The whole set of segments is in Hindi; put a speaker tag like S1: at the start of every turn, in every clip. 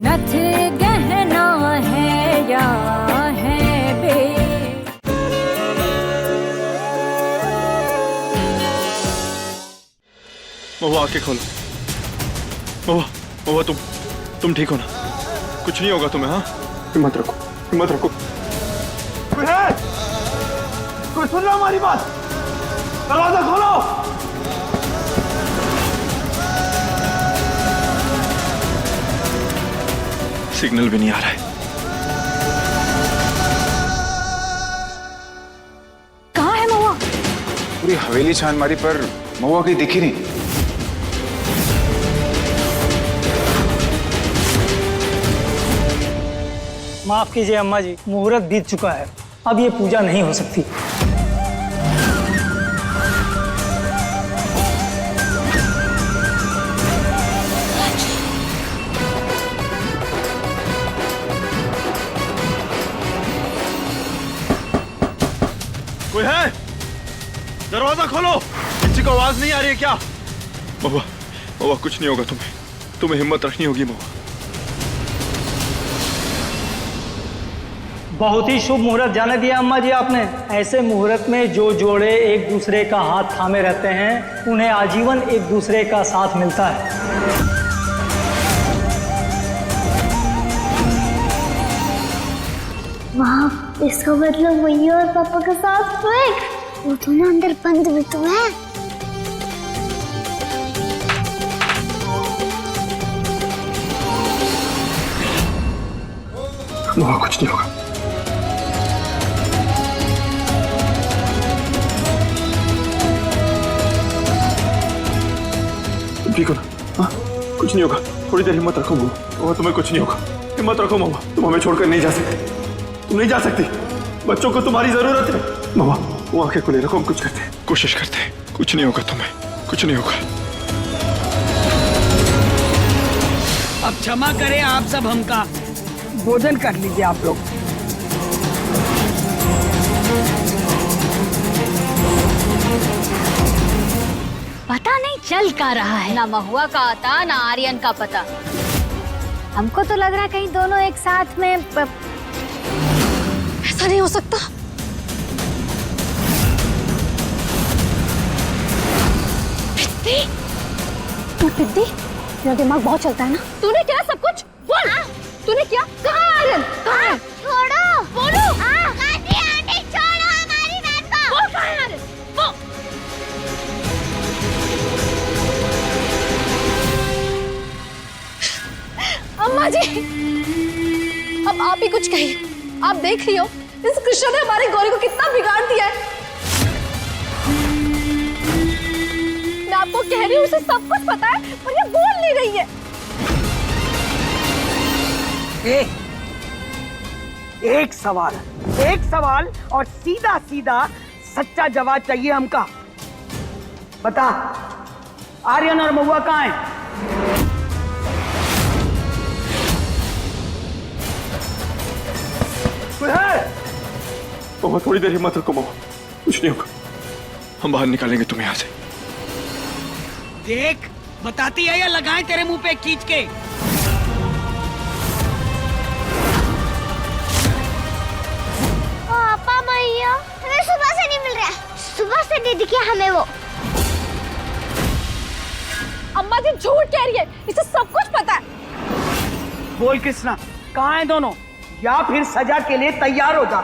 S1: रथ गहना है या है बे।
S2: महुआ आंखें खोलो। महुआ, महुआ तुम ठीक हो ना? कुछ नहीं होगा तुम्हें? हाँ, हिम्मत रखो, हिम्मत रखो। कोई है? कोई सुन रहा हमारी बात? दरवाजा खोलो। सिग्नल भी नहीं आ रहा है।
S1: कहाँ है महुआ?
S3: पूरी हवेली छान मारी पर महुआ कहीं दिखी नहीं।
S4: माफ कीजिए अम्मा जी, मुहूर्त बीत चुका है, अब ये पूजा नहीं हो सकती।
S2: कोई है? दरवाजा खोलो। किसी को आवाज नहीं आ रही है क्या? महुआ, महुआ कुछ नहीं होगा तुम्हें हिम्मत रखनी होगी महुआ।
S4: बहुत ही शुभ मुहूर्त जाने दिया अम्मा जी आपने। ऐसे मुहूर्त में जो जोड़े एक दूसरे का हाथ थामे रहते हैं उन्हें आजीवन एक दूसरे का साथ मिलता है।
S5: वाह, इसका मतलब मम्मी और पापा का साथ तो है। वो दोनों अंदर बंद भी तो है।
S2: महुआ कुछ नहीं होगा। ठीक हो ना? हाँ, कुछ नहीं होगा। थोड़ी देर हिम्मत रखो महुआ, तुम्हें कुछ नहीं होगा। हिम्मत रखो महुआ, तुम हमें छोड़कर नहीं जा सकते। तुम नहीं जा सकती। बच्चों को तुम्हारी जरूरत है। महुआ, वो आंखें खुले रखो, हम कुछ करते हैं, कोशिश करते हैं। कुछ नहीं होगा तुम्हें, कुछ नहीं होगा।
S6: अब क्षमा करें आप सब, हमका भोजन कर लीजिए आप लोग।
S1: पता नहीं चल का रहा है, ना महुआ का आता ना आर्यन का पता। हमको तो लग रहा है कहीं दोनों एक साथ में ऐसा नहीं हो सकता। पिद्दी, तू पिद्दी, तेरा दिमाग बहुत चलता है ना। तूने किया सब कुछ? बोल, तूने किया? कहाँ आर्यन? कहाँ?
S5: छोड़ो,
S1: बोलो।
S5: आंटी छोड़ो हमारी बहन को।
S1: वो कहाँ है आर्यन? वो
S7: अम्मा जी, अब आप ही कुछ कहिए। आप देख रही हो इस कृष्ण ने हमारी गौरी को कितना बिगाड़ दिया है। मैं आपको कह रही हूँ उसे सब कुछ पता है पर ये बोल नहीं रही है।
S6: एक सवाल और सीधा सीधा सच्चा जवाब चाहिए हमका। बता, आर्यन और महुआ कहाँ हैं?
S2: कोई है? महुआ थोड़ी देर हिम्मत रखो महुआ, कुछ नहीं होगा। हम बाहर निकालेंगे तुम्हें यहाँ से।
S6: देख, बताती है या लगाएं तेरे मुंह पे खींच के?
S5: पापा भैया, हमें सुबह से नहीं मिल रहा। सुबह से दे दिया हमें वो।
S7: अम्मा जी झूठ कह रही है, इसे सब कुछ पता है।
S6: बोल कृष्णा, कहाँ हैं दोनों? या फिर सजा के लिए तैयार हो जा।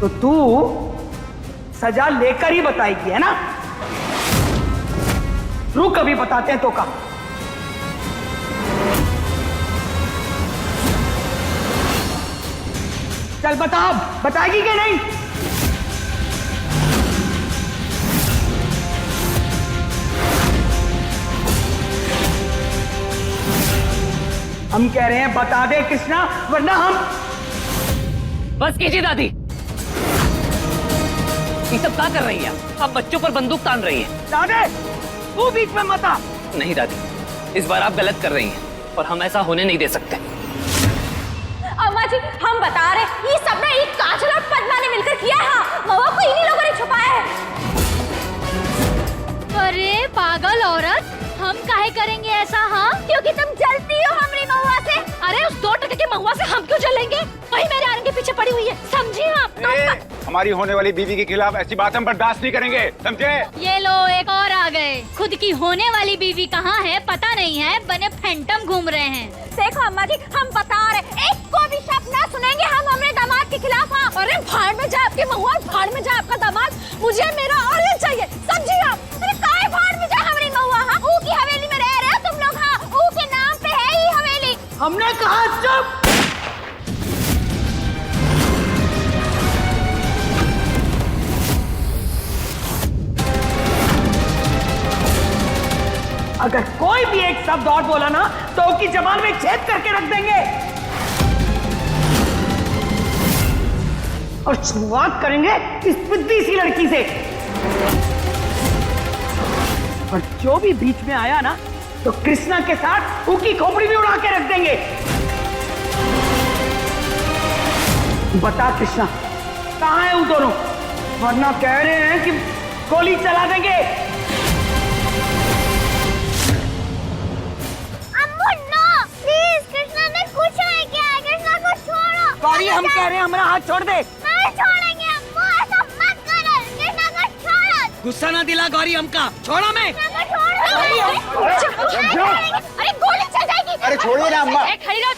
S6: तो तू सजा लेकर ही बताएगी, है ना? रुक, अभी बताते हैं तो का। चल बता, बताएगी कि नहीं? हम कह रहे हैं बता दे कृष्णा, वरना हम।
S8: बस कीजिए दादी, ये सब क्या कर रही हैं? आप बच्चों पर बंदूक तान रही हैं।
S6: दादे, तू बीच में मत आ।
S8: नहीं दादी, इस बार आप गलत कर रही हैं और हम ऐसा होने नहीं दे सकते।
S7: अम्मा जी, हम बता रहे, ये सब ना एक काजल और पद्मा ने मिलकर किया है। हाँ, महुआ को इन्हीं लोगों ने छुपाया है।
S5: अरे पागल औरत,
S1: हम काहे करेंगे ऐसा? हाँ, क्योंकि तुम जलती हो हमारी महुआ से। अरे उस 2 टके की महुआ से हम क्यों जलेंगे? वही मेरे आने के पीछे पड़ी हुई है, समझी आप?
S3: हमारी होने वाली बीवी के खिलाफ ऐसी बात हम बर्दाश्त नहीं करेंगे, समझे?
S1: ये लो एक और आ गए। खुद की होने वाली बीवी कहाँ है पता नहीं है, बने फैंटम घूम रहे हैं। देखो अम्मा जी, हम बता रहे, एक को भी शब्द ना सुनेंगे हम हमारे दामाद के खिलाफ। हाँ, अरे भाड़ में जाए आपकी महुआ, भाड़ में जाए आपका दामाद, मुझे मेरा औरत चाहिए, समझी आप? अरे काहे भाड़ में जाए हमारी महुआ? हाँ, ऊ की हवेली में रह रहे हो तुम लोग। हाँ, ऊ के नाम पे है ही हवेली।
S6: हमने कहा चुप। अगर कोई भी एक शब्द और बोला ना तो उसकी जबान में छेद करके रख देंगे। और शुरुआत करेंगे इस बुद्धि सी लड़की से। और जो भी बीच में आया ना तो कृष्णा के साथ उसकी खोपड़ी भी उड़ा के रख देंगे। बता कृष्णा, कहाँ है वो दोनों? वरना कह रहे हैं कि गोली चला देंगे। गौरी, हम कह रहे हैं हमारा हाथ छोड़ दे।
S5: नहीं छोड़ेंगे अम्मू, ऐसा मत करो। कृष्णा को छोड़ो।
S6: गुस्सा ना दिला गौरी हमका, छोड़ो मैं।
S1: अरे गोली चल जाएगी।
S3: अरे छोड़िए ना अम्मा।
S1: खड़ी रहो।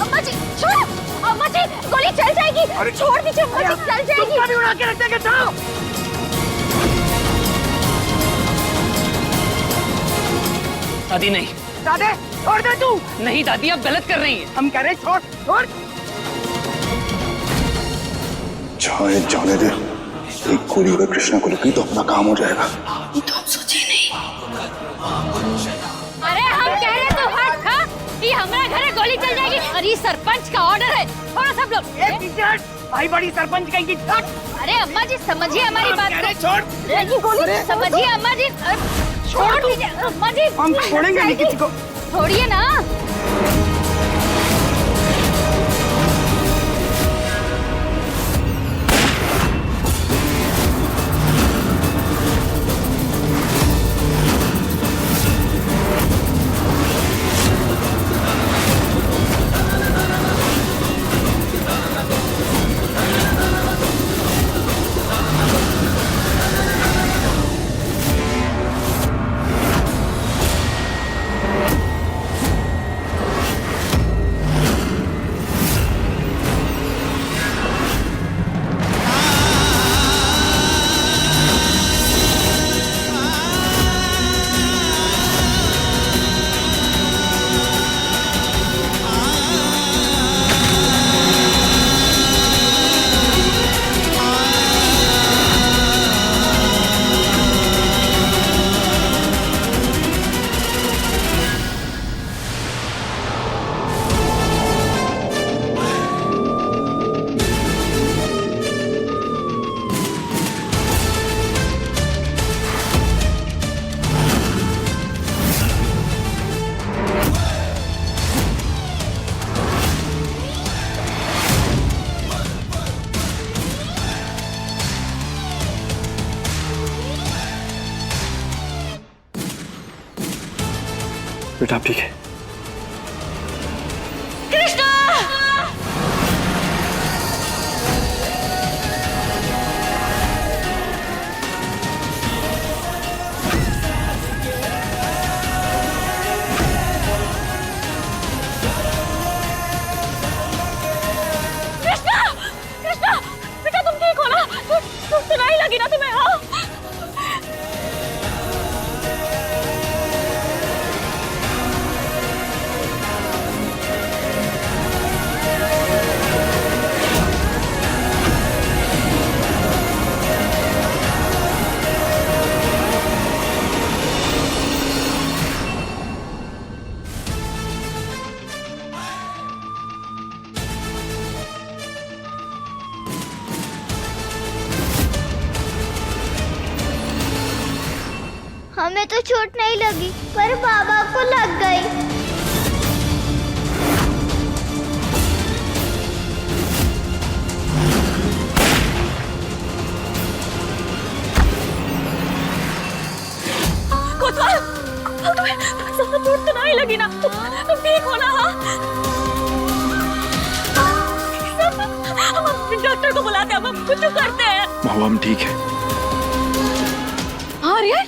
S1: अम्मा जी छोड़ो, अम्मा जी गोली चल जाएगी। अरे छोड़ दीजिए अम्मा जी, चल जाएगी।
S6: तुम भी उड़ा के रख देंगे, चलो।
S8: दादी नहीं,
S6: दादे छोड़ दे तू।
S8: नहीं दादी, आप गलत कर रही हैं।
S6: हम कह रहे हैं छोड़ छोड़।
S3: चाहे जाने दे, एक गोली अगर कृष्णा को लगी तो अपना काम हो जाएगा।
S1: तो हम सोचे नहीं। अरे हम कह रहे तो हट खा कि हमारे घर गोली चल जाएगी। और ये सरपंच का ऑर्डर है, थोड़ा सब लोग।
S6: एक इज्जत, भाई बड़ी सरपंच कहेंगी छोड़।
S1: अरे अम्मा जी समझिए हमारी बात को।
S6: छोड़।
S1: ये गोली समझिए अम्मा जी। छोड़ दीजिए अम्मा जी।
S6: हम छोड़ेंगे नहीं किसी को।
S1: छोड़िए ना।
S2: बेटा आप ठीक है?
S1: कृष्णा! कृष्णा! कृष्णा! बेटा तुम ठीक हो ना? सुनाई लगी ना तुम्हें? हाँ?
S5: हमें तो चोट नहीं लगी पर बाबा को लग गई।
S7: दीना, तुम ठीक हो ना? हम अपने डॉक्टर को बुलाते हैं, हम कुछ करते हैं।
S2: महुआ हम ठीक है।
S7: आर्यन,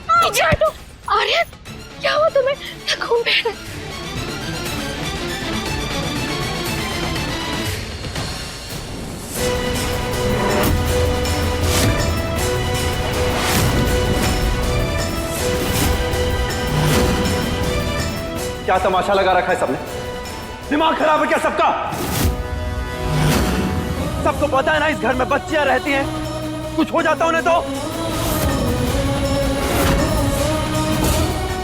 S7: पीछे हटो। आर्यन, क्या हुआ तुम्हें? क्या खून बह रहा है?
S2: क्या तमाशा लगा रखा है सबने? दिमाग खराब है क्या सबका? सबको पता है ना इस घर में बच्चियां रहती हैं, कुछ हो जाता उन्हें तो।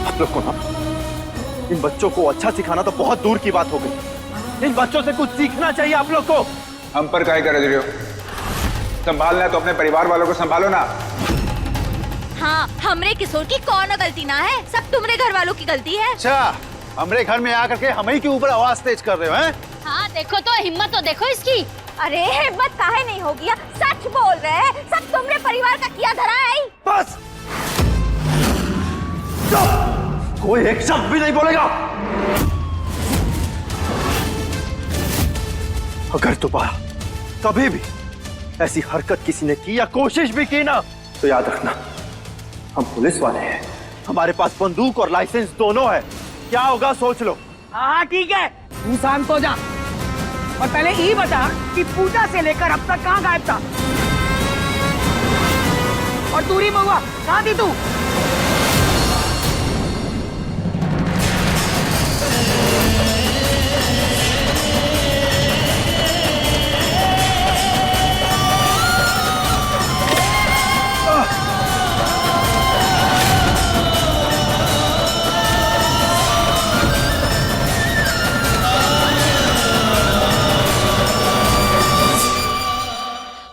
S2: आप लोग को ना इन बच्चों को अच्छा सिखाना तो बहुत दूर की बात हो गई। इन बच्चों से कुछ सीखना चाहिए आप लोग को।
S3: हम पर काय कर रहे हो? संभालना है तो अपने परिवार वालों को संभालो ना।
S1: हाँ, हमरे किशोर की कौन गलती ना है, सब तुम्हारे घर वालों की गलती है।
S9: अच्छा, हमरे घर में आकर के हम ही के ऊपर आवाज तेज कर रहे हो हैं?
S1: हाँ देखो तो, हिम्मत तो देखो इसकी।
S7: अरे हिम्मत काहे नहीं होगी, सच बोल रहे हैं, सब तुमने परिवार का किया धरा है।
S2: बस चुप, कोई एक शब्द भी नहीं बोलेगा। अगर दोबारा कभी भी ऐसी हरकत किसी ने की या कोशिश भी की ना, तो याद रखना हम पुलिस वाले हैं, हमारे पास बंदूक और लाइसेंस दोनों है। क्या होगा सोच लो।
S6: हाँ ठीक है, तू शांत हो जा और पहले ये बता कि पूजा से लेकर अब तक कहाँ गायब था? और दूरी महुआ कहाँ थी तू?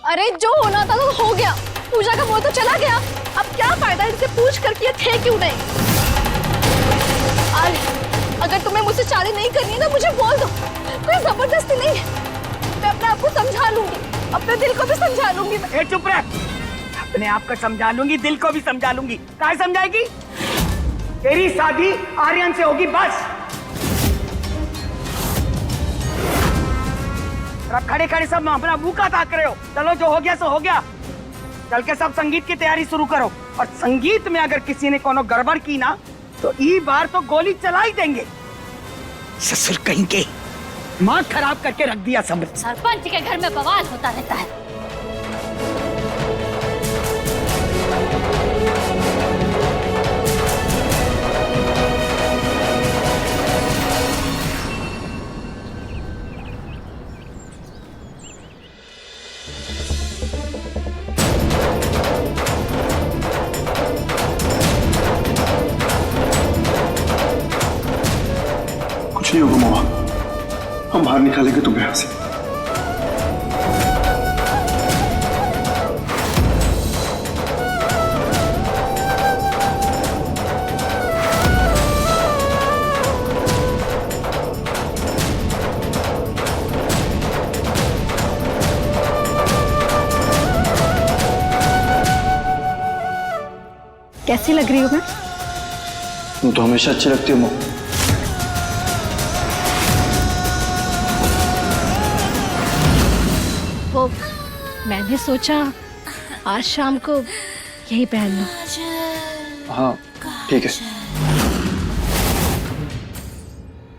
S7: अरे जो होना था तो हो गया, पूजा का मोह तो चला गया, अब क्या फायदा इनसे पूछ कर किए थे क्यों नहीं? अगर तुम्हें मुझसे शादी नहीं करनी है ना मुझे बोल दो, कोई जबरदस्ती नहीं है, मैं अपने आप को समझा लूंगी, अपने दिल को भी समझा लूंगी।
S6: ए चुप रह, अपने आप को समझा लूंगी, दिल को भी समझा लूंगी। क्या समझाएगी? तेरी शादी आर्यन से होगी बस। खड़े खड़े सब अपना मुंह का ताक रहे हो। चलो जो हो गया सो हो गया, चल के सब संगीत की तैयारी शुरू करो। और संगीत में अगर किसी ने कोनो गड़बड़ की ना तो ई बार तो गोली चला ही देंगे। ससुर कहीं के दिमाग खराब करके रख दिया सब।
S1: सरपंच के घर में बवाल होता रहता है।
S2: कुछ नहीं होगा महुआ, हम बाहर निकालेंगे तुम्हें यहाँ से।
S7: कैसी लग रही हूँ मैं?
S2: तुम तो हमेशा अच्छी लगती हो महुआ।
S7: वो मैंने सोचा आज शाम को यही पहन लो।
S2: हाँ ठीक है।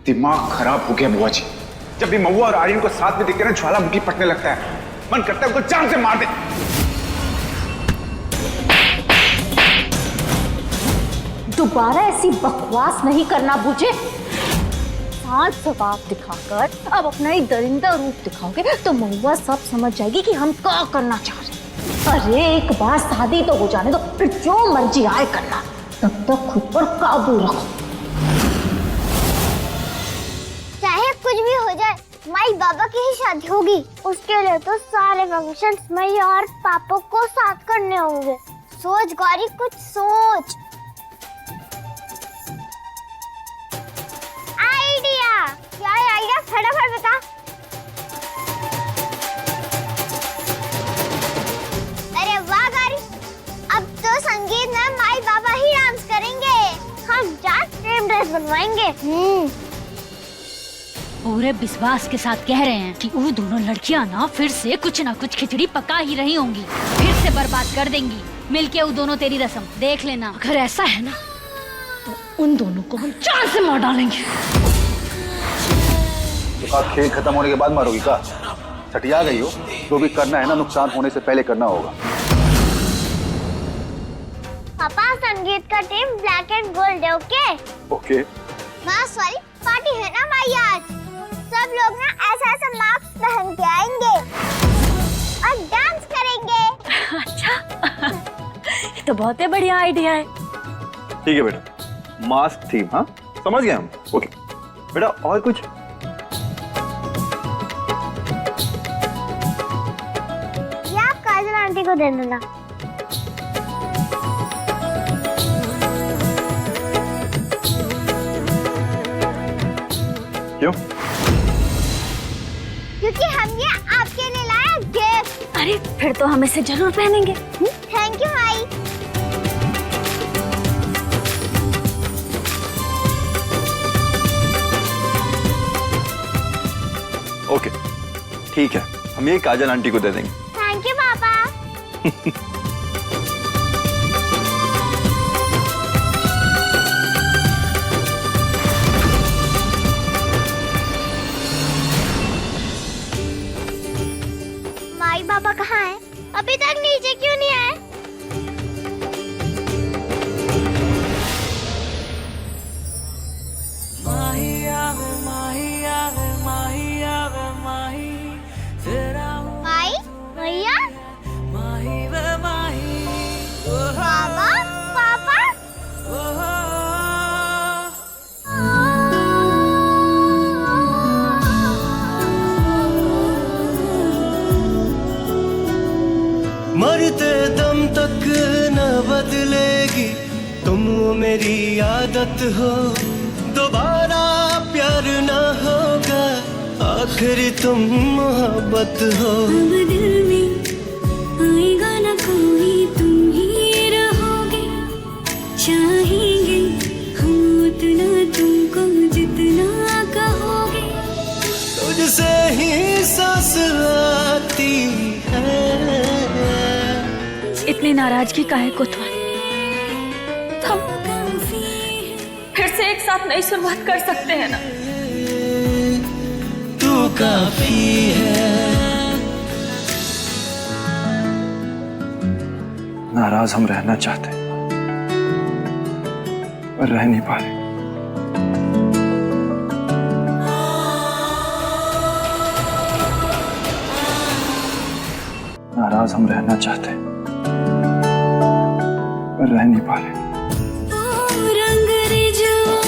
S3: दिमाग खराब हो गया बुआ जी। जब भी महुआ और आर्यन को साथ में दिखते ना ज्वालामुखी फटने लगता है, मन करता है उनको जान से मार दे।
S1: दोबारा ऐसी बकवास नहीं करना बूझे। शांत स्वभाव दिखाकर अब अपना ही दरिंदा रूप दिखाओगे तो महुआ सब समझ जाएगी कि हम क्या करना चाह रहे हैं। अरे एक बार शादी तो हो जाने दो, फिर जो मर्जी आए करना, तब तक खुद पर काबू रखो।
S5: चाहे कुछ भी हो जाए, माई बाबा की ही शादी होगी, उसके लिए तो सारे फंक्शंस मई और पापा को साथ करने होंगे। सोच गौरी, कुछ सोच। आइडिया क्या है? आइडिया फटाफट बता। अरे वाह गौरी, अब तो संगीत में माई बाबा ही डांस करेंगे। हम जाट सेम ड्रेस बनवाएंगे।
S1: पूरे विश्वास के साथ कह रहे हैं कि वो दोनों लड़कियां ना फिर से कुछ ना कुछ खिचड़ी पका ही रही होंगी, फिर से बर्बाद कर देंगी मिलके वो दोनों तेरी रस्म। देख लेना,
S7: अगर ऐसा है ना तो उन दोनों को हम जान से मार डालेंगे।
S9: तो आप खेल खत्म होने के बाद मारोगी का? छटिया गई हो, जो भी करना है ना नुकसान होने से पहले करना होगा।
S5: पापा संगीत का टीम ब्लैक एंड गोल्ड है। Okay
S9: okay.
S5: मास्क वाली पार्टी है ना भाई आज। सब लोग ना ऐसा ऐसा मास्क पहन के आएंगे और डांस करेंगे।
S7: अच्छा ये तो बहुत ही बढ़िया आइडिया है।
S2: ठीक है बेटा, मास्क थीम। हाँ समझ गए हम। ओके बेटा, और कुछ?
S5: ये आप काजल आंटी को दे देना।
S2: क्यों?
S5: क्योंकि हम ये आपके लिए लाए गिफ्ट।
S7: अरे फिर तो हम इसे जरूर पहनेंगे।
S5: थैंक यू भाई।
S2: ओके ठीक है, हम ये काजल आंटी को दे देंगे।
S5: थैंक यू पापा। माई पापा कहाँ हैं? अभी तक नीचे क्यों नहीं आए? माई, भैया, मामा, पापा।
S10: मरते दम तक न बदलेगी तुम, वो मेरी आदत हो। दोबारा प्यार न होगा, आखिरी तुम मोहब्बत हो।
S11: दिल में आएगा न कोई, तुम ही रहोगे। चाहेंगे हम उतना तुमको जितना कहोगे।
S10: तुझसे ही सांस आती है।
S7: इतनी नाराजगी काहे को तुम्हारी? हम फिर से एक साथ नई शुरुआत कर सकते हैं ना?
S10: तू काफी है।
S2: नाराज हम रहना चाहते पर रह नहीं पा रहे। नाराज हम रहना चाहते पर रह नहीं पा रहे।
S11: रंग रे जवां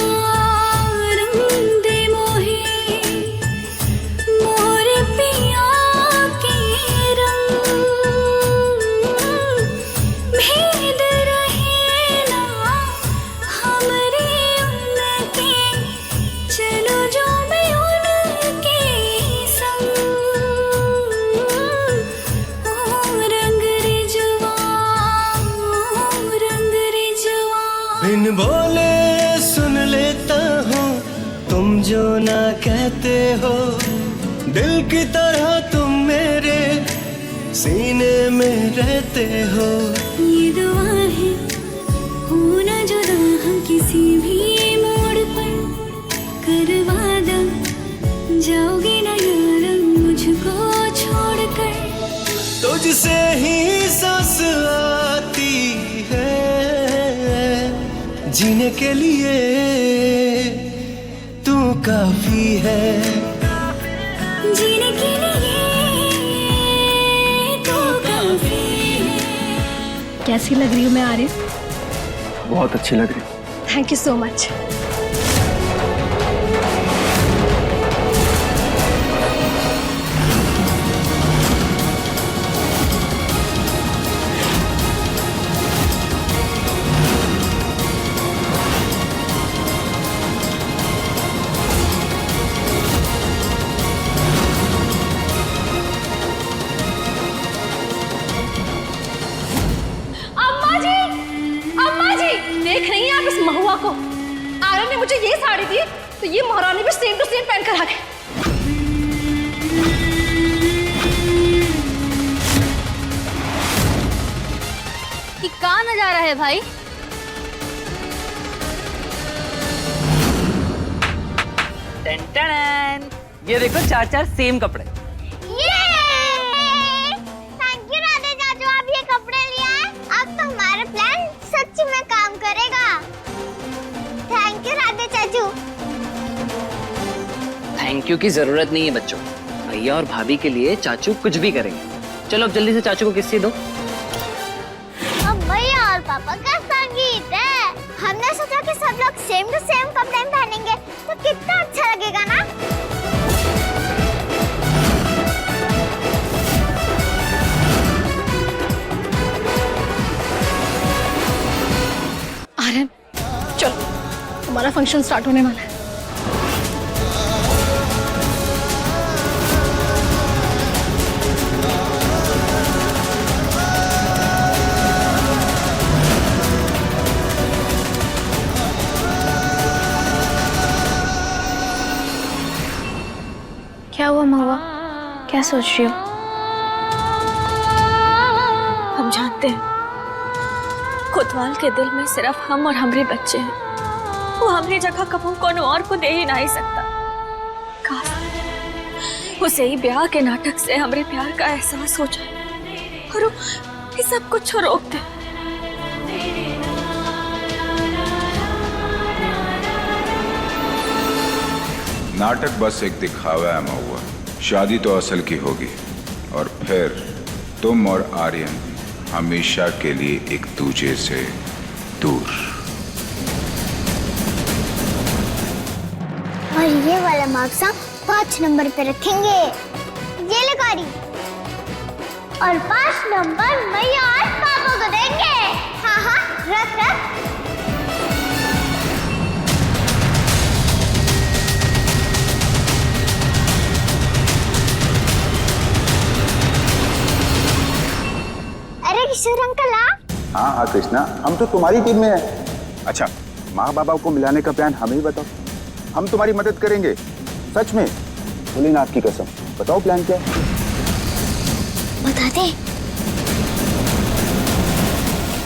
S11: रंग दे मोहे, मोर पिया के रंग। भेद रहे ना हमरे उनके, चलो जो मैं उनके संग। रंग रे जवां, रंग रे जवां।
S10: बिन बोले सुन लेता हूँ तुम जो ना कहते हो। दिल की तरह तुम मेरे सीने में रहते हो।
S11: ये दुआ है हो ना जुदा हम किसी भी मोड़ पर। कर वादा जाओगे ना यार मुझको छोड़कर।
S10: तुझसे ही सांस आती है, जीने के लिए तू काफी है।
S11: जीने के लिए तो काफी है।
S7: कैसी लग रही हूँ मैं आर्य?
S2: बहुत अच्छी लग रही है।
S7: Thank you so much. देख रही हैं आप इस महुआ को? आर्यन भगवान ने मुझे ये साड़ी दी तो ये महारानी भी सेम टू सेम पहन कर आ गई।
S1: कि कहाँ नजारा है भाई?
S8: टन टन। ये देखो 4 सेम कपड़े।
S5: थैंक यू राधे चाचू, आप ये कपड़े लिए आए। अब तो हमारा प्लान सच में काम करेगा। थैंक यू राधे चाचू।
S8: थैंक यू की जरूरत नहीं है बच्चों, भैया और भाभी के लिए चाचू कुछ भी करेंगे। चलो अब जल्दी से चाचू को किस्से दो।
S5: अब भैया और पापा का संगीत है। हमने सोचा कि सब लोग सेम टू सेम कपड़े पहनेंगे तो कितना अच्छा लगेगा ना।
S7: आर्यन चलो, हमारा फंक्शन स्टार्ट होने वाला है।
S1: क्या हुआ महुआ? क्या सोच रही हो?
S7: हम जानते हैं कोतवाल के दिल में सिर्फ हम और हमारे बच्चे हैं। वो हमारी जगह कबू कौन और को दे ही नहीं सकता। काश उसे ही ब्याह के नाटक से हमारे प्यार का एहसास हो जाए और वो ये सब कुछ रोक दे।
S3: नाटक बस एक दिखावा है महुआ, शादी तो असल की होगी और फिर तुम और आर्यन हमेशा के लिए एक दूसरे से दूर।
S5: और ये वाला मार्क्स हम 5 नंबर पे रखेंगे। ये ले गाड़ी। और 5 नंबर मैया और पापा को देंगे। हाँ हाँ रख रख। अरे किशोर अंकल
S9: हाँ हाँ कृष्णा, हम तो तुम्हारी टीम में हैं। अच्छा, माँ बाबा को मिलाने का प्लान हमें ही बताओ, हम तुम्हारी मदद करेंगे। सच में, भोलेनाथ की कसम, बताओ प्लान क्या है?
S5: बता दे।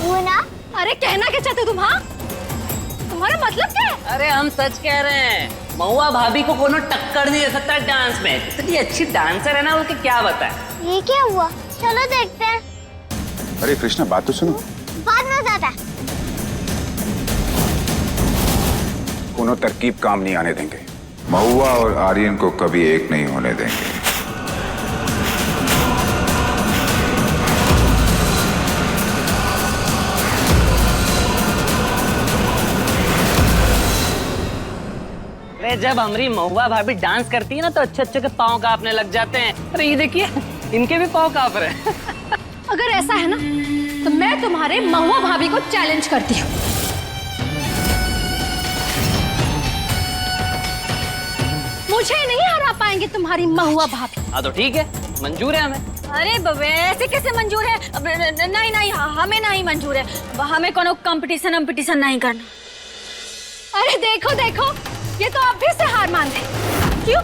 S5: वो ना।
S7: अरे कहना क्या चाहते तुम? हाँ, तुम्हारा मतलब क्या है?
S8: अरे हम सच कह रहे हैं, महुआ भाभी को कोनो टक्कर नहीं दे सकता डांस में। इतनी अच्छी डांसर है ना, वो क्या बताए।
S5: ये क्या हुआ? चलो देखते हैं।
S9: अरे कृष्णा, बात तो सुनो।
S5: बाद में बताता।
S3: कोनो तरकीब काम नहीं आने देंगे। महुआ और आर्यन को कभी एक नहीं होने देंगे।
S8: अरे जब हमारी महुआ भाभी डांस करती है ना तो अच्छे अच्छे के पाँव कांपने लग जाते हैं। अरे ये देखिए, इनके भी पाँव कांप रहे हैं।
S7: अगर ऐसा है ना तो मैं तुम्हारे महुआ भाभी को चैलेंज करती हूँ। मुझे नहीं हरा पाएंगे तुम्हारी महुआ भाभी।
S8: हाँ तो ठीक है, मंजूर है हमें।
S7: अरे बबे, ऐसे कैसे मंजूर है? अब नहीं नहीं, हमें नहीं मंजूर है। हमें कोनो कंपटीशन नहीं करना। अरे देखो देखो, ये तो अब भी से हार मान गए। क्यों?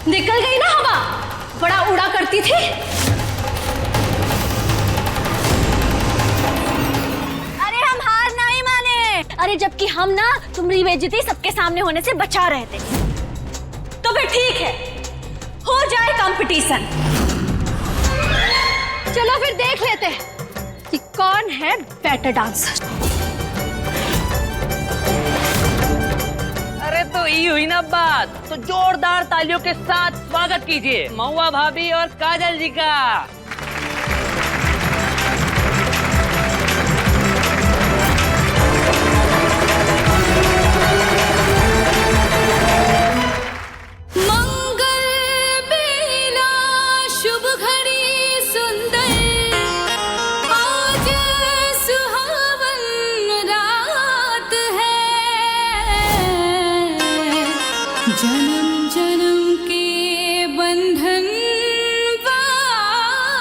S7: निकल गई ना हवा, बड़ा उड़ा करती थी। अरे हम हार नहीं माने। अरे जबकि हम ना तुम्हारी बेइज्जती सबके सामने होने से बचा रहे थे। तो फिर ठीक है, हो जाए कंपटीशन। चलो फिर देख लेते हैं कि कौन है बेटर डांसर।
S8: अरे तो ये हुई ना बात, तो जोरदार तालियों के साथ स्वागत कीजिए महुआ भाभी और काजल जी का।
S11: जन्म जन्म के बंधन बांधे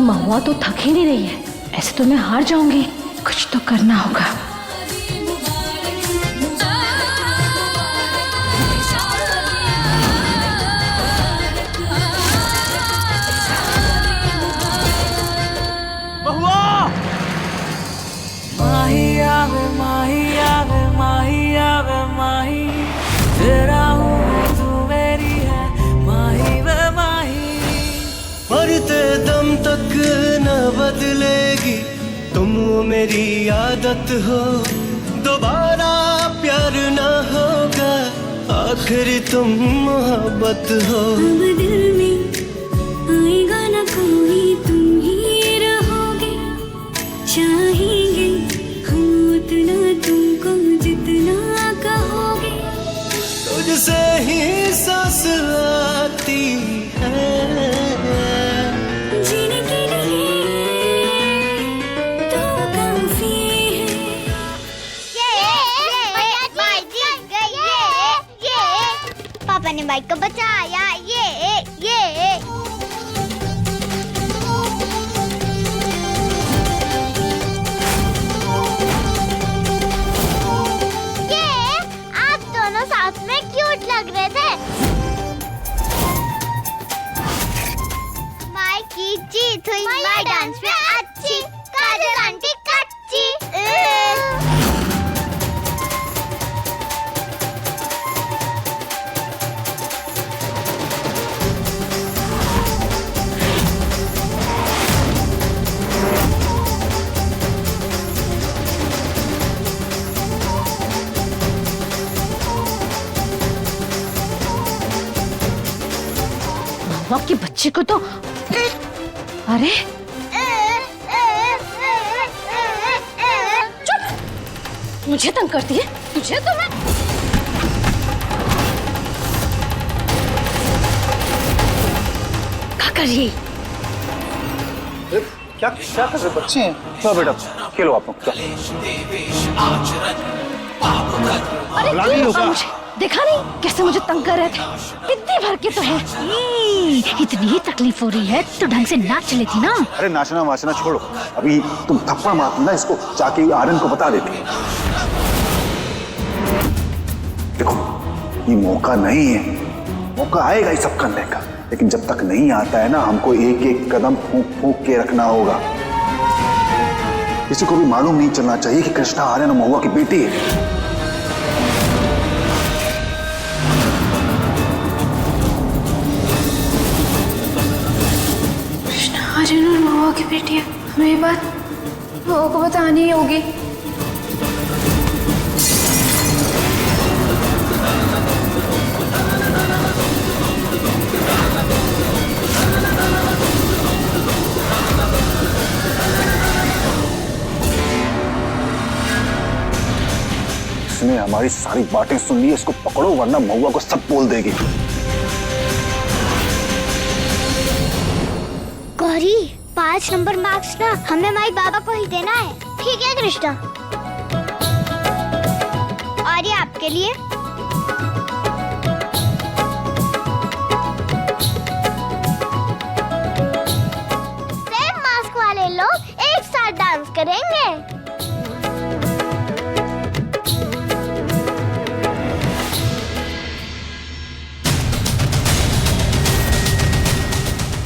S1: महुआ तो थक ही नहीं रही है, ऐसे तो मैं हार जाऊंगी। कुछ तो करना होगा।
S11: माही आवे माही आवे माही आवे माही, तेरा हूँ मैं तू मेरी है माही वे माही।
S10: मरते दम तक न बदलेगी तुम वो मेरी आदत हो, दोबारा प्यार न होगा आखिर तुम मोहब्बत हो।
S11: अब दिल में आएगा न कोई तुम ही रहोगे, चाहेंगे हम उतना तुमको जितना कहोगे।
S10: तुझसे ही सांस आती है,
S11: जीने के लिए तो काफी है।
S5: माई जीत गई। ये पापा ने बाइक को बचाया। ये आप दोनों साथ में क्यूट लग रहे थे। माई की जीत हुई। माई डांस में अच्छी, काजल आंटी कच्ची।
S1: महुआ की बच्ची को तो, अरे चुप, मुझे तंग करती है। तुझे तो मैं क्या कर रही?
S9: क्या कर रहे बच्चे हैं? चलो बेटा खेलो आप लोग।
S1: अरे क्यों रोका मुझे? देखा नहीं कैसे मुझे तंग कर रहे थे? इतनी भर के तो है। इतनी ही तकलीफ हो रही है तो ढंग से नाच लेती ना।
S9: अरे नाचना वाचना छोड़ो, अभी तुम थप्पड़ मारती ना इसको, जाके आर्यन को बता देती। देखो ये मौका नहीं है, मौका आएगा ही सब करने का, लेकिन जब तक नहीं आता है ना, हमको एक एक कदम फूंक फूंक के रखना होगा। किसी को भी मालूम नहीं चलना चाहिए कि कृष्णा आर्यन और महुआ की बेटी है।
S11: आर्यन और महुआ की बेटी है, हमें ये बात महुआ को बतानी ही होगी।
S9: इसने हमारी सारी बातें सुन ली, इसको पकड़ो वरना महुआ को सब बोल देगी।
S5: गौरी 5 नंबर मार्क्स ना हमें माई बाबा को ही देना है, ठीक है कृष्णा? और ये आपके लिए। सेम मास्क वाले लोग एक साथ डांस करेंगे।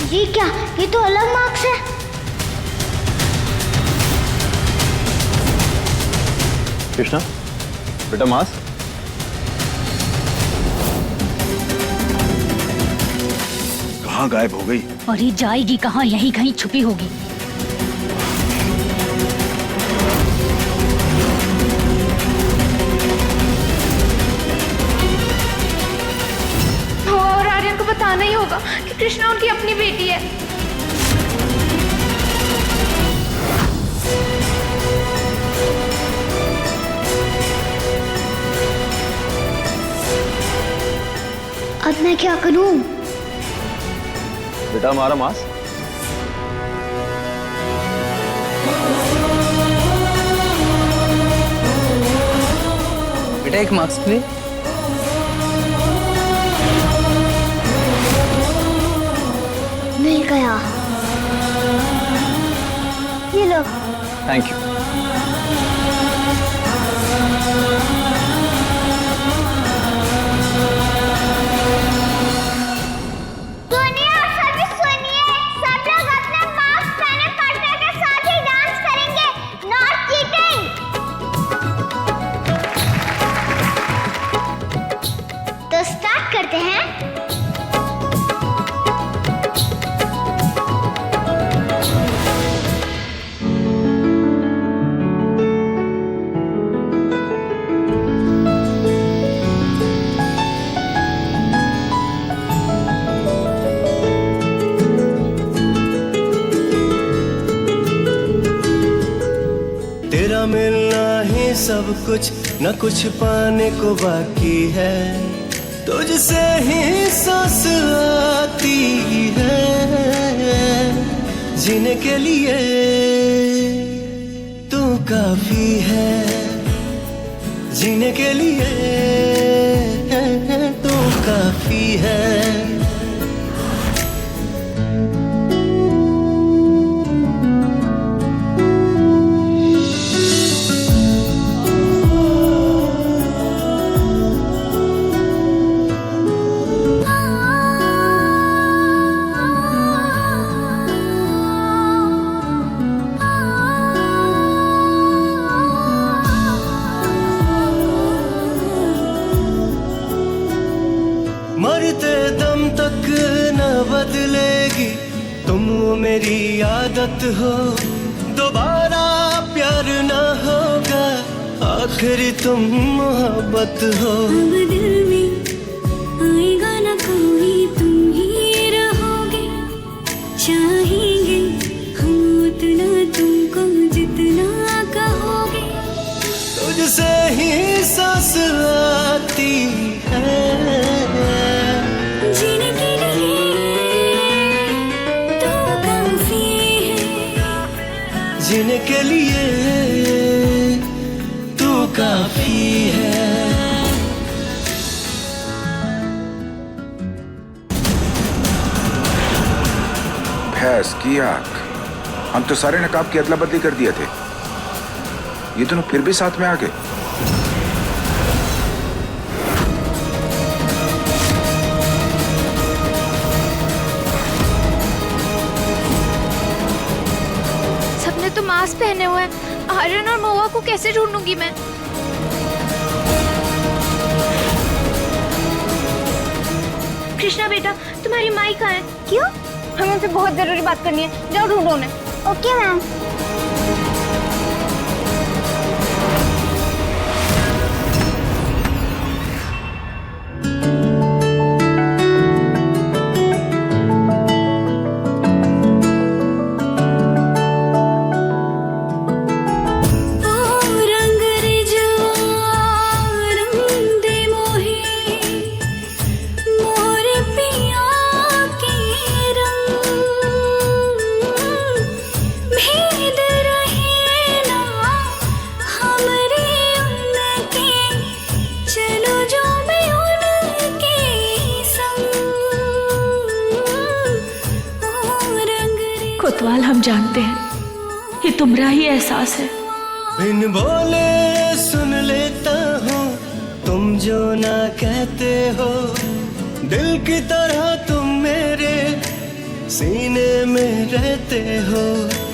S5: ये क्या? ये तो अलग मार्क्स है।
S2: कृष्णा बेटा मास्क।
S9: कहाँ गायब हो गई?
S1: और ये जाएगी कहाँ? यहीं कहीं छुपी होगी।
S11: और आर्यन को बताना ही होगा कि कृष्णा उनकी अपनी बेटी है।
S5: अब मैं क्या करूं?
S2: बेटा हमारा मास्क।
S8: बेटा एक मास्क प्लीज।
S5: मिल गया। ये लो।
S9: Thank you.
S5: सुनिए और सभी सुनिए, सब लोग अपने मास्क पहने पर्दे के साथ ही डांस करेंगे। Not cheating. तो स्टार्ट करते हैं।
S10: तेरा मिलना ही सब कुछ, न कुछ पाने को बाकी है। तुझसे ही सांस आती है, जीने के लिए तू काफी है। जीने के लिए तू काफी है। मरते दम तक न बदलेगी तुम, मेरी आदत हो। दोबारा प्यार न होगा, आखिरी तुम मोहब्बत हो।
S11: अब दिल में आएगा ना कोई, तुम ही रहोगे। चाहेंगे हम उतना तुमको जितना कहोगे।
S10: तुझसे ही सांस आती है,
S11: जीने के लिए तू काफी है।
S10: जीने के लिए तू काफी है।
S3: भैंस की आंख, हम तो सारे नकाब की अदला बदली कर दिए थे, ये दोनों फिर भी साथ में आ गए।
S1: सबने तो मास्क पहने हुए हैं, आर्यन और महुआ को कैसे ढूंढूंगी मैं? कृष्णा बेटा, तुम्हारी माई कहाँ है?
S5: क्यों?
S1: हमें उनसे बहुत जरूरी बात करनी है, जाओ ढूंढो उन्हें।
S5: Okay ma'am.
S11: कोतवाल, हम जानते हैं ये तुम्हारा ही एहसास है।
S10: बिन बोले सुन लेता हूँ तुम जो ना कहते हो। दिल की तरह तुम मेरे सीने में रहते हो।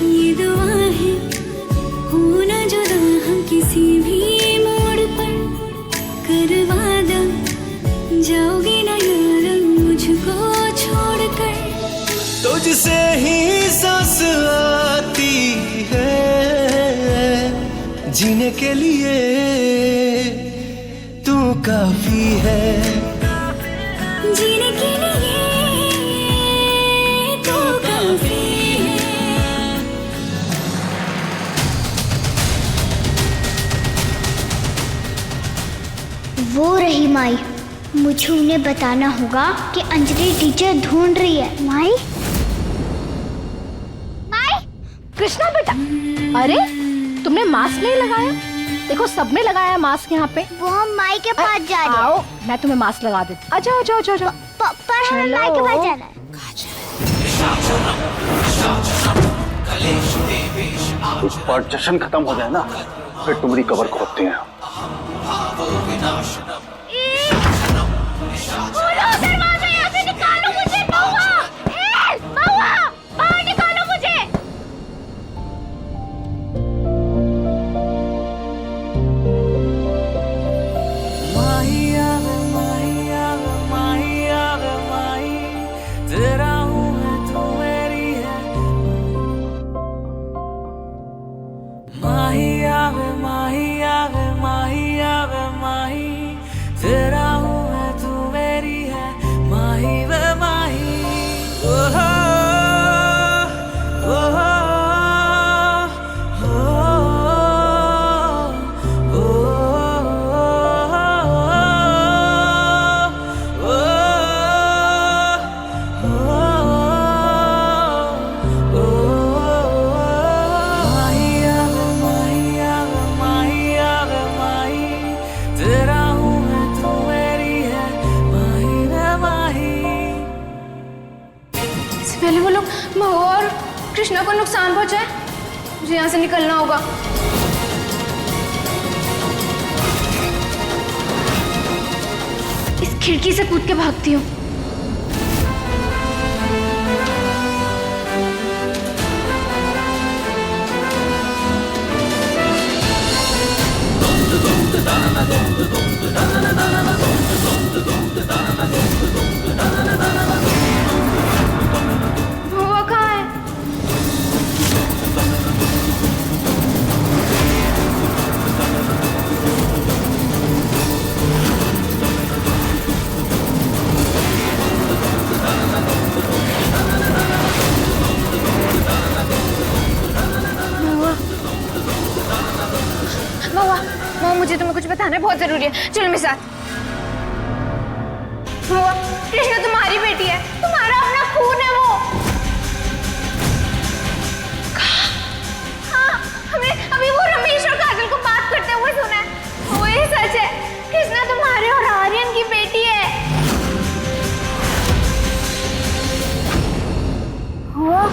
S11: ये दुआ है होना जुदा हम किसी भी मोड़ पर। करवा दो जाओगे ना यार मुझको छोड़कर।
S10: तुझसे ही सांस आती है, जीने के लिए तू काफी है।
S11: जीने के लिए तू काफी है।
S5: वो रही माई, मुझे उन्हें बताना होगा कि अंजलि टीचर ढूंढ रही है। माई, माई।
S7: कृष्णा बेटा, अरे तुमने मास्क नहीं लगाया? देखो सबने लगाया मास्क यहाँ पे।
S5: वो हम माई के पास जा रहे हैं।
S7: आओ मैं तुम्हें मास्क लगा देती। आ जाओ जाओ जाओ जाओ।
S5: पर हमें माई के पास जाना है।
S9: एक बार जश्न खत्म हो जाए ना, फिर तुम्हारी कबर खोदते हैं।
S1: बोलो दरवाजा यहाँ से निकालो मुझे, महुआ! महुआ, बाहर निकालो मुझे!
S11: माहिया वे माहिया वे माहिया वे माही, तेरा हूँ मैं तू मेरी है। माहिया वे माहिया वे माहिया वे माही, तेरा हूँ मैं तू मेरी है। माही वे माही, ओहो ओहो
S7: पहले वो लोग महुआ और कृष्णा को नुकसान पहुंचाए, मुझे यहाँ से निकलना होगा। इस खिड़की से कूद के भागती हूँ। महुआ कहाँ है? महुआ, महुआ, मुझे तुम्हें कुछ बताना है, बहुत जरूरी है, चलो मेरे साथ। महुआ, कृष्णा तुम्हारी बेटी है, तुम्हारा अपना खून है वो। हाँ, हमने अभी वो रमेश और काजल को बात करते हुए सुना है, वो ये सच है, कृष्णा तुम्हारे और आर्यन की बेटी है। हाँ?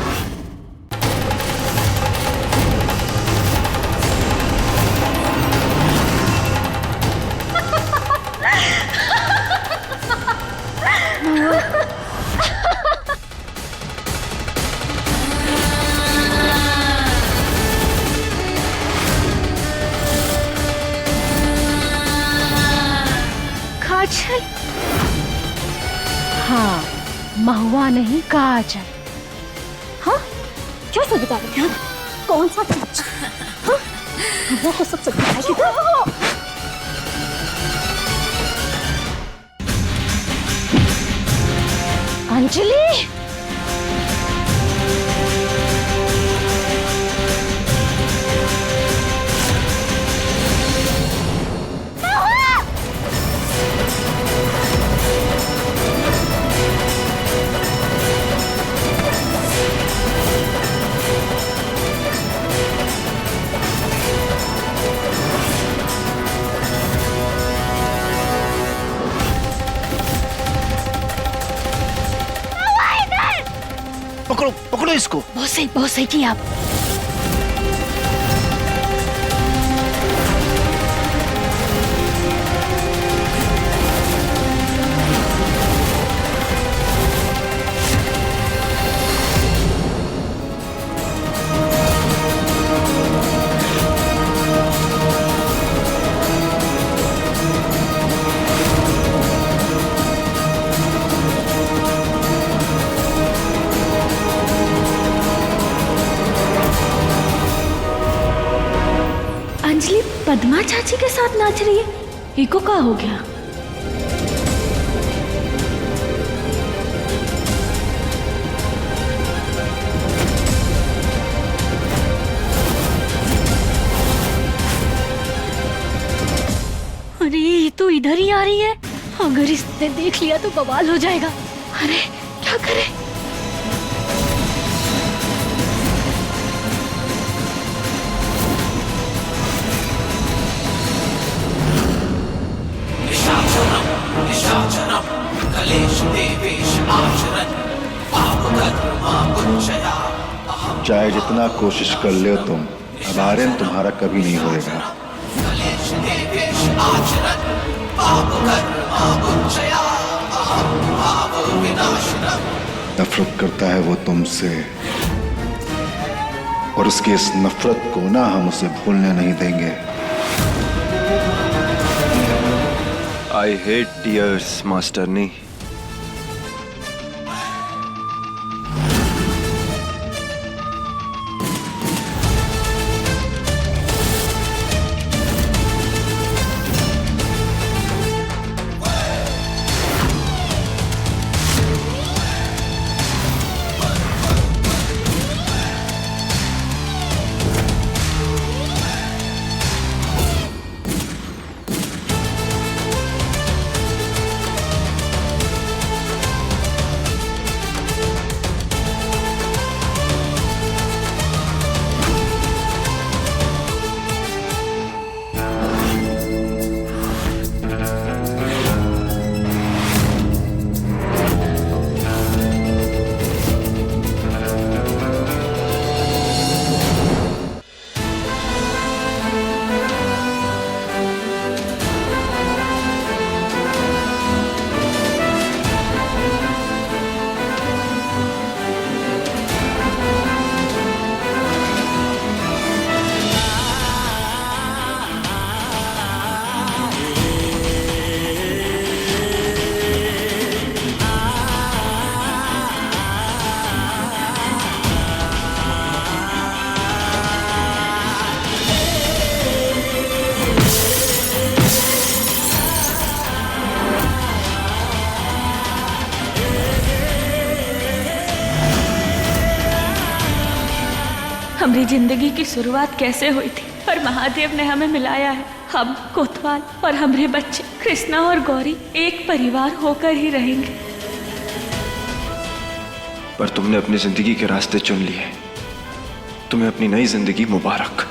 S7: काजल? हाँ, महुआ नहीं काजल। हाँ, क्या सब बता रहे हैं? कौन सा सच? हाँ, महुआ को सब सच बताएगी तो? अंजलि,
S9: पकड़ो पकड़ो इसको।
S1: बहुत सही किया आप। अंजलि पद्मा चाची के साथ नाच रही है, इको क्या हो गया? अरे ये तो इधर ही आ रही है, अगर इसने देख लिया तो बवाल हो जाएगा। अरे क्या करे?
S9: चाहे जितना कोशिश कर ले तुम, अब आर्यन तुम्हारा कभी नहीं होएगा। नफरत करता है वो तुमसे, और उसकी इस नफरत को ना हम उसे भूलने नहीं देंगे।
S2: आई हेट टीयर्स मास्टरनी।
S11: हमारी जिंदगी की शुरुआत कैसे हुई थी और महादेव ने हमें मिलाया है। हम कोतवाल और हमारे बच्चे कृष्णा और गौरी एक परिवार होकर ही रहेंगे।
S2: पर तुमने अपनी जिंदगी के रास्ते चुन लिए। तुम्हें अपनी नई जिंदगी मुबारक।